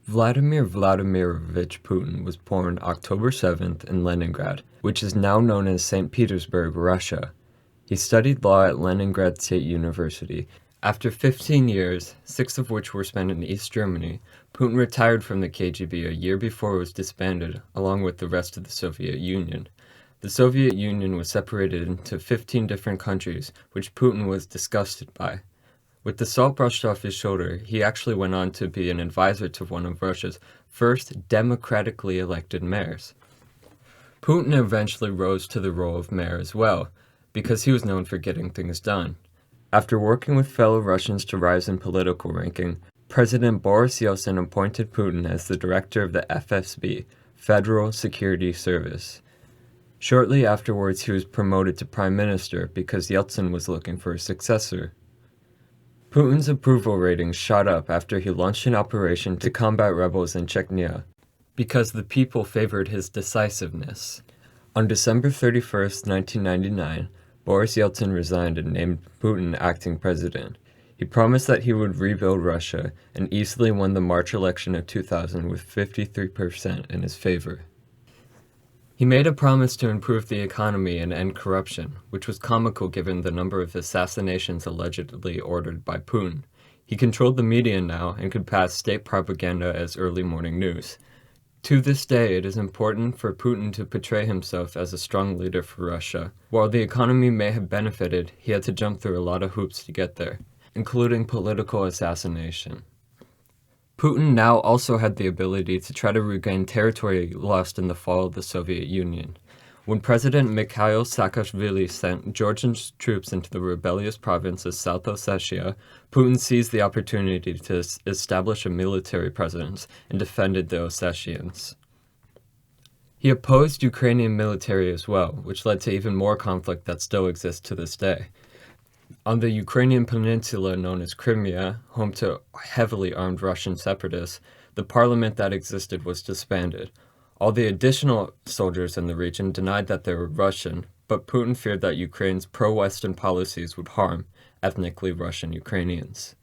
Vladimir Vladimirovich Putin was born October 7th in Leningrad, which is now known as St. Petersburg, Russia. He studied law at Leningrad State University. After 15 years, 6 of which were spent in East Germany, Putin retired from the KGB a year before it was disbanded, along with the rest of the Soviet Union. The Soviet Union was separated into 15 different countries, which Putin was disgusted by. With the salt brushed off his shoulder, he actually went on to be an advisor to one of Russia's first democratically elected mayors. Putin eventually rose to the role of mayor as well, because he was known for getting things done. After working with fellow Russians to rise in political ranking, President Boris Yeltsin appointed Putin as the director of the FSB, Federal Security Service. Shortly afterwards, he was promoted to prime minister because Yeltsin was looking for a successor. Putin's approval ratings shot up after he launched an operation to combat rebels in Chechnya, because the people favored his decisiveness. On December 31st, 1999, Boris Yeltsin resigned and named Putin acting president. He promised that he would rebuild Russia and easily won the March election of 2000 with 53% in his favor. He made a promise to improve the economy and end corruption, which was comical given the number of assassinations allegedly ordered by Putin. He controlled the media now and could pass state propaganda as early morning news. To this day, it is important for Putin to portray himself as a strong leader for Russia. While the economy may have benefited, he had to jump through a lot of hoops to get there, including political assassination. Putin now also had the ability to try to regain territory lost in the fall of the Soviet Union. When President Mikhail Saakashvili sent Georgian troops into the rebellious province of South Ossetia, Putin seized the opportunity to establish a military presence and defended the Ossetians. He opposed Ukrainian military as well, which led to even more conflict that still exists to this day. On the Ukrainian peninsula known as Crimea, home to heavily armed Russian separatists, the parliament that existed was disbanded. All the additional soldiers in the region denied that they were Russian, but Putin feared that Ukraine's pro-Western policies would harm ethnically Russian Ukrainians.